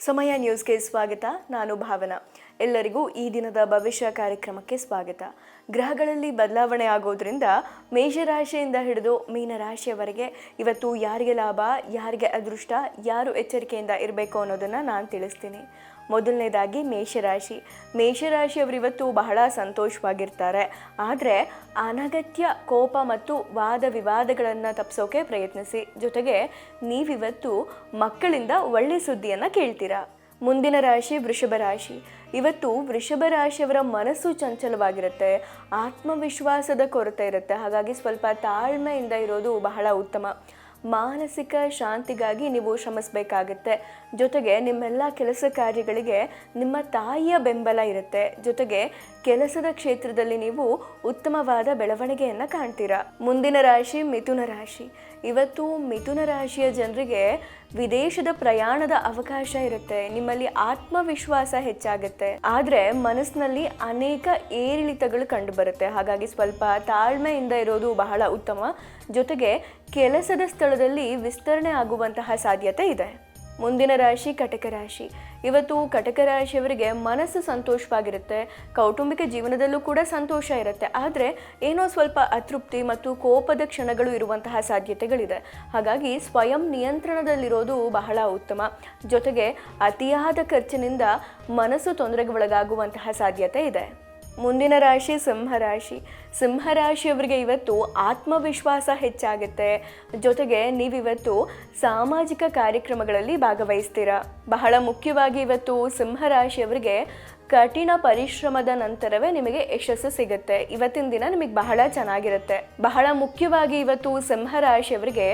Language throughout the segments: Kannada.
ಸಮಯ ನ್ಯೂಸ್ಗೆ ಸ್ವಾಗತ. ನಾನು ಭಾವನಾ. ಎಲ್ಲರಿಗೂ ಈ ದಿನದ ಭವಿಷ್ಯ ಕಾರ್ಯಕ್ರಮಕ್ಕೆ ಸ್ವಾಗತ. ಗ್ರಹಗಳಲ್ಲಿ ಬದಲಾವಣೆ ಆಗೋದ್ರಿಂದ ಮೇಷರಾಶಿಯಿಂದ ಹಿಡಿದು ಮೀನರಾಶಿಯವರೆಗೆ ಇವತ್ತು ಯಾರಿಗೆ ಲಾಭ, ಯಾರಿಗೆ ಅದೃಷ್ಟ, ಯಾರು ಎಚ್ಚರಿಕೆಯಿಂದ ಇರಬೇಕು ಅನ್ನೋದನ್ನು ನಾನು ತಿಳಿಸ್ತೀನಿ. ಮೊದಲನೇದಾಗಿ ಮೇಷರಾಶಿಯವರು ಇವತ್ತು ಬಹಳ ಸಂತೋಷವಾಗಿರ್ತಾರೆ. ಆದರೆ ಅನಗತ್ಯ ಕೋಪ ಮತ್ತು ವಾದ ವಿವಾದಗಳನ್ನು ತಪ್ಪಿಸೋಕೆ ಪ್ರಯತ್ನಿಸಿ. ಜೊತೆಗೆ ನೀವಿವತ್ತು ಮಕ್ಕಳಿಂದ ಒಳ್ಳೆ ಸುದ್ದಿಯನ್ನು ಕೇಳ್ತೀರಾ. ಮುಂದಿನ ರಾಶಿ ವೃಷಭ ರಾಶಿ. ಇವತ್ತು ವೃಷಭ ರಾಶಿಯವರ ಮನಸ್ಸು ಚಂಚಲವಾಗಿರುತ್ತೆ, ಆತ್ಮವಿಶ್ವಾಸದ ಕೊರತೆ ಇರುತ್ತೆ. ಹಾಗಾಗಿ ಸ್ವಲ್ಪ ತಾಳ್ಮೆಯಿಂದ ಇರೋದು ಬಹಳ ಉತ್ತಮ. ಮಾನಸಿಕ ಶಾಂತಿಗಾಗಿ ನೀವು ಶ್ರಮಿಸಬೇಕಾಗುತ್ತೆ. ಜೊತೆಗೆ ನಿಮ್ಮೆಲ್ಲ ಕೆಲಸ ಕಾರ್ಯಗಳಿಗೆ ನಿಮ್ಮ ತಾಯಿಯ ಬೆಂಬಲ ಇರುತ್ತೆ. ಜೊತೆಗೆ ಕೆಲಸದ ಕ್ಷೇತ್ರದಲ್ಲಿ ನೀವು ಉತ್ತಮವಾದ ಬೆಳವಣಿಗೆಯನ್ನು ಕಾಣ್ತೀರಾ. ಮುಂದಿನ ರಾಶಿ ಮಿಥುನ ರಾಶಿ. ಇವತ್ತು ಮಿಥುನ ರಾಶಿಯ ಜನರಿಗೆ ವಿದೇಶದ ಪ್ರಯಾಣದ ಅವಕಾಶ ಇರುತ್ತೆ. ನಿಮ್ಮಲ್ಲಿ ಆತ್ಮವಿಶ್ವಾಸ ಹೆಚ್ಚಾಗುತ್ತೆ. ಆದರೆ ಮನಸ್ಸಿನಲ್ಲಿ ಅನೇಕ ಏರಿಳಿತಗಳು ಕಂಡು ಬರುತ್ತೆ. ಹಾಗಾಗಿ ಸ್ವಲ್ಪ ತಾಳ್ಮೆಯಿಂದ ಇರೋದು ಬಹಳ ಉತ್ತಮ. ಜೊತೆಗೆ ಕೆಲಸದ ಸ್ಥಳದಲ್ಲಿ ವಿಸ್ತರಣೆ ಆಗುವಂತಹ ಸಾಧ್ಯತೆ ಇದೆ. ಮುಂದಿನ ರಾಶಿ ಕಟಕ ರಾಶಿ. ಇವತ್ತು ಕಟಕ ರಾಶಿಯವರಿಗೆ ಮನಸ್ಸು ಸಂತೋಷವಾಗಿರುತ್ತೆ. ಕೌಟುಂಬಿಕ ಜೀವನದಲ್ಲೂ ಕೂಡ ಸಂತೋಷ ಇರುತ್ತೆ. ಆದರೆ ಏನೋ ಸ್ವಲ್ಪ ಅತೃಪ್ತಿ ಮತ್ತು ಕೋಪದ ಕ್ಷಣಗಳು ಇರುವಂತಹ ಸಾಧ್ಯತೆಗಳಿದೆ. ಹಾಗಾಗಿ ಸ್ವಯಂ ನಿಯಂತ್ರಣದಲ್ಲಿರೋದು ಬಹಳ ಉತ್ತಮ. ಜೊತೆಗೆ ಅತಿಯಾದ ಖರ್ಚಿನಿಂದ ಮನಸ್ಸು ತೊಂದರೆಗೆ ಒಳಗಾಗುವಂತಹ ಸಾಧ್ಯತೆ ಇದೆ. ಮುಂದಿನ ರಾಶಿ ಸಿಂಹರಾಶಿಯವರಿಗೆ ಇವತ್ತು ಆತ್ಮವಿಶ್ವಾಸ ಹೆಚ್ಚಾಗುತ್ತೆ. ಜೊತೆಗೆ ನೀವಿವತ್ತು ಸಾಮಾಜಿಕ ಕಾರ್ಯಕ್ರಮಗಳಲ್ಲಿ ಭಾಗವಹಿಸ್ತೀರಾ. ಬಹಳ ಮುಖ್ಯವಾಗಿ ಇವತ್ತು ಸಿಂಹರಾಶಿಯವರಿಗೆ ಕಠಿಣ ಪರಿಶ್ರಮದ ನಂತರವೇ ನಿಮಗೆ ಯಶಸ್ಸು ಸಿಗುತ್ತೆ. ಇವತ್ತಿನ ದಿನ ನಿಮಗೆ ಬಹಳ ಚೆನ್ನಾಗಿರುತ್ತೆ. ಬಹಳ ಮುಖ್ಯವಾಗಿ ಇವತ್ತು ಸಿಂಹರಾಶಿಯವರಿಗೆ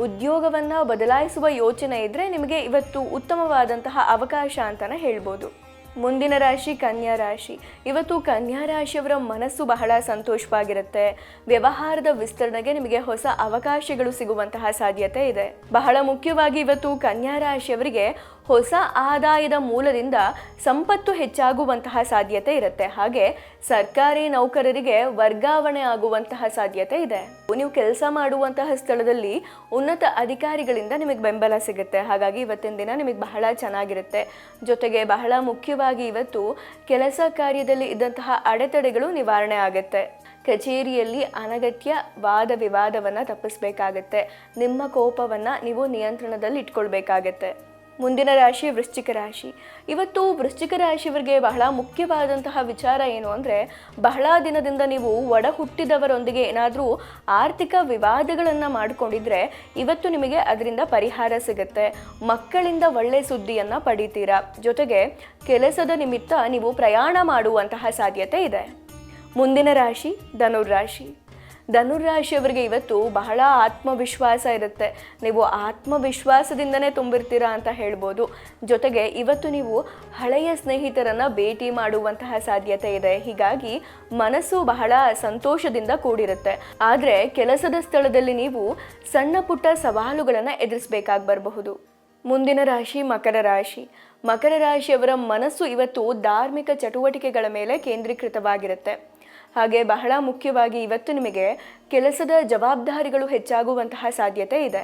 ಉದ್ಯೋಗವನ್ನು ಬದಲಾಯಿಸುವ ಯೋಚನೆ ಇದ್ದರೆ ನಿಮಗೆ ಇವತ್ತು ಉತ್ತಮವಾದಂತಹ ಅವಕಾಶ ಅಂತಲೇ ಹೇಳ್ಬೋದು. ಮುಂದಿನ ರಾಶಿ ಕನ್ಯಾ ರಾಶಿ. ಇವತ್ತು ಕನ್ಯಾ ರಾಶಿಯವರ ಮನಸ್ಸು ಬಹಳ ಸಂತೋಷವಾಗಿರುತ್ತೆ. ವ್ಯವಹಾರದ ವಿಸ್ತರಣೆಗೆ ನಿಮಗೆ ಹೊಸ ಅವಕಾಶಗಳು ಸಿಗುವಂತಹ ಸಾಧ್ಯತೆ ಇದೆ. ಬಹಳ ಮುಖ್ಯವಾಗಿ ಇವತ್ತು ಕನ್ಯಾ ರಾಶಿಯವರಿಗೆ ಹೊಸ ಆದಾಯದ ಮೂಲದಿಂದ ಸಂಪತ್ತು ಹೆಚ್ಚಾಗುವಂತಹ ಸಾಧ್ಯತೆ ಇರುತ್ತೆ. ಹಾಗೆ ಸರ್ಕಾರಿ ನೌಕರರಿಗೆ ವರ್ಗಾವಣೆ ಆಗುವಂತಹ ಸಾಧ್ಯತೆ ಇದೆ. ನೀವು ಕೆಲಸ ಮಾಡುವಂತಹ ಸ್ಥಳದಲ್ಲಿ ಉನ್ನತ ಅಧಿಕಾರಿಗಳಿಂದ ನಿಮಗೆ ಬೆಂಬಲ ಸಿಗುತ್ತೆ. ಹಾಗಾಗಿ ಇವತ್ತಿನ ದಿನ ನಿಮಗೆ ಬಹಳ ಚೆನ್ನಾಗಿರುತ್ತೆ. ಜೊತೆಗೆ ಬಹಳ ಮುಖ್ಯವಾಗಿ ಇವತ್ತು ಕೆಲಸ ಕಾರ್ಯದಲ್ಲಿ ಇದ್ದಂತಹ ಅಡೆತಡೆಗಳು ನಿವಾರಣೆ ಆಗುತ್ತೆ. ಕಚೇರಿಯಲ್ಲಿ ಅನಗತ್ಯ ವಾದ ವಿವಾದವನ್ನು ತಪ್ಪಿಸಬೇಕಾಗತ್ತೆ. ನಿಮ್ಮ ಕೋಪವನ್ನು ನೀವು ನಿಯಂತ್ರಣದಲ್ಲಿ ಇಟ್ಕೊಳ್ಬೇಕಾಗತ್ತೆ. ಮುಂದಿನ ರಾಶಿ ವೃಶ್ಚಿಕ ರಾಶಿ. ಇವತ್ತು ವೃಶ್ಚಿಕ ರಾಶಿಯವರಿಗೆ ಬಹಳ ಮುಖ್ಯವಾದಂತಹ ವಿಚಾರ ಏನು ಅಂದರೆ, ಬಹಳ ದಿನದಿಂದ ನೀವು ಒಡ ಹುಟ್ಟಿದವರೊಂದಿಗೆ ಏನಾದರೂ ಆರ್ಥಿಕ ವಿವಾದಗಳನ್ನು ಮಾಡಿಕೊಂಡಿದ್ರೆ ಇವತ್ತು ನಿಮಗೆ ಅದರಿಂದ ಪರಿಹಾರ ಸಿಗುತ್ತೆ. ಮಕ್ಕಳಿಂದ ಒಳ್ಳೆ ಸುದ್ದಿಯನ್ನು ಪಡಿತೀರಾ. ಜೊತೆಗೆ ಕೆಲಸದ ನಿಮಿತ್ತ ನೀವು ಪ್ರಯಾಣ ಮಾಡುವಂತಹ ಸಾಧ್ಯತೆ ಇದೆ. ಮುಂದಿನ ರಾಶಿ ಧನುರ್ರಾಶಿಯವರಿಗೆ ಇವತ್ತು ಬಹಳ ಆತ್ಮವಿಶ್ವಾಸ ಇರುತ್ತೆ. ನೀವು ಆತ್ಮವಿಶ್ವಾಸದಿಂದನೇ ತುಂಬಿರ್ತೀರಾ ಅಂತ ಹೇಳ್ಬೋದು. ಜೊತೆಗೆ ಇವತ್ತು ನೀವು ಹಳೆಯ ಸ್ನೇಹಿತರನ್ನು ಭೇಟಿ ಮಾಡುವಂತಹ ಸಾಧ್ಯತೆ ಇದೆ. ಹೀಗಾಗಿ ಮನಸ್ಸು ಬಹಳ ಸಂತೋಷದಿಂದ ಕೂಡಿರುತ್ತೆ. ಆದರೆ ಕೆಲಸದ ಸ್ಥಳದಲ್ಲಿ ನೀವು ಸಣ್ಣ ಪುಟ್ಟ ಸವಾಲುಗಳನ್ನು ಎದುರಿಸಬೇಕಾಗಿ ಬರಬಹುದು. ಮುಂದಿನ ರಾಶಿ ಮಕರ ರಾಶಿಯವರ ಮನಸ್ಸು ಇವತ್ತು ಧಾರ್ಮಿಕ ಚಟುವಟಿಕೆಗಳ ಮೇಲೆ ಕೇಂದ್ರೀಕೃತವಾಗಿರುತ್ತೆ. ಹಾಗೆ ಬಹಳ ಮುಖ್ಯವಾಗಿ ಇವತ್ತು ನಿಮಗೆ ಕೆಲಸದ ಜವಾಬ್ದಾರಿಗಳು ಹೆಚ್ಚಾಗುವಂತಹ ಸಾಧ್ಯತೆ ಇದೆ.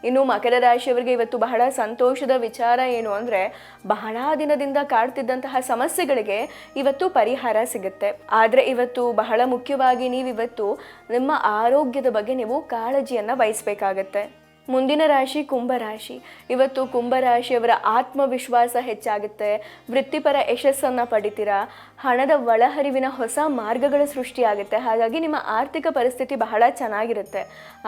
ಇನ್ನು ಮಕರ ರಾಶಿಯವರಿಗೆ ಇವತ್ತು ಬಹಳ ಸಂತೋಷದ ವಿಚಾರ ಏನು ಅಂದರೆ, ಬಹಳ ದಿನದಿಂದ ಕಾಡ್ತಿದ್ದಂತಹ ಸಮಸ್ಯೆಗಳಿಗೆ ಇವತ್ತು ಪರಿಹಾರ ಸಿಗುತ್ತೆ. ಆದರೆ ಇವತ್ತು ಬಹಳ ಮುಖ್ಯವಾಗಿ ನೀವಿವತ್ತು ನಿಮ್ಮ ಆರೋಗ್ಯದ ಬಗ್ಗೆ ನೀವು ಕಾಳಜಿಯನ್ನು ವಹಿಸಬೇಕಾಗತ್ತೆ. ಮುಂದಿನ ರಾಶಿ ಕುಂಭರಾಶಿ. ಇವತ್ತು ಕುಂಭರಾಶಿಯವರ ಆತ್ಮವಿಶ್ವಾಸ ಹೆಚ್ಚಾಗುತ್ತೆ. ವೃತ್ತಿಪರ ಯಶಸ್ಸನ್ನು ಪಡಿತೀರಾ. ಹಣದ ಒಳಹರಿವಿನ ಹೊಸ ಮಾರ್ಗಗಳ ಸೃಷ್ಟಿಯಾಗುತ್ತೆ. ಹಾಗಾಗಿ ನಿಮ್ಮ ಆರ್ಥಿಕ ಪರಿಸ್ಥಿತಿ ಬಹಳ ಚೆನ್ನಾಗಿರುತ್ತೆ.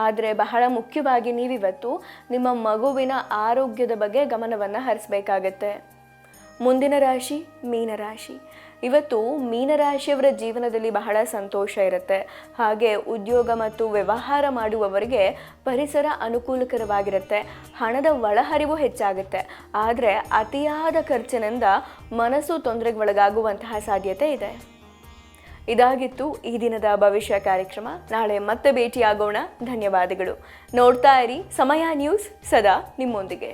ಆದರೆ ಬಹಳ ಮುಖ್ಯವಾಗಿ ನೀವಿವತ್ತು ನಿಮ್ಮ ಮಗುವಿನ ಆರೋಗ್ಯದ ಬಗ್ಗೆ ಗಮನವನ್ನು ಹರಿಸಬೇಕಾಗತ್ತೆ. ಮುಂದಿನ ರಾಶಿ ಮೀನರಾಶಿ. ಇವತ್ತು ಮೀನರಾಶಿಯವರ ಜೀವನದಲ್ಲಿ ಬಹಳ ಸಂತೋಷ ಇರುತ್ತೆ. ಹಾಗೆ ಉದ್ಯೋಗ ಮತ್ತು ವ್ಯವಹಾರ ಮಾಡುವವರಿಗೆ ಪರಿಸರ ಅನುಕೂಲಕರವಾಗಿರುತ್ತೆ. ಹಣದ ಒಳಹರಿವು ಹೆಚ್ಚಾಗುತ್ತೆ. ಆದರೆ ಅತಿಯಾದ ಖರ್ಚಿನಿಂದ ಮನಸ್ಸು ತೊಂದರೆಗೆ ಒಳಗಾಗುವಂತಹ ಸಾಧ್ಯತೆ ಇದೆ. ಇದಾಗಿತ್ತು ಈ ದಿನದ ಭವಿಷ್ಯ ಕಾರ್ಯಕ್ರಮ. ನಾಳೆ ಮತ್ತೆ ಭೇಟಿಯಾಗೋಣ. ಧನ್ಯವಾದಗಳು. ನೋಡ್ತಾ ಇರಿ ಸಮಯ ನ್ಯೂಸ್, ಸದಾ ನಿಮ್ಮೊಂದಿಗೆ.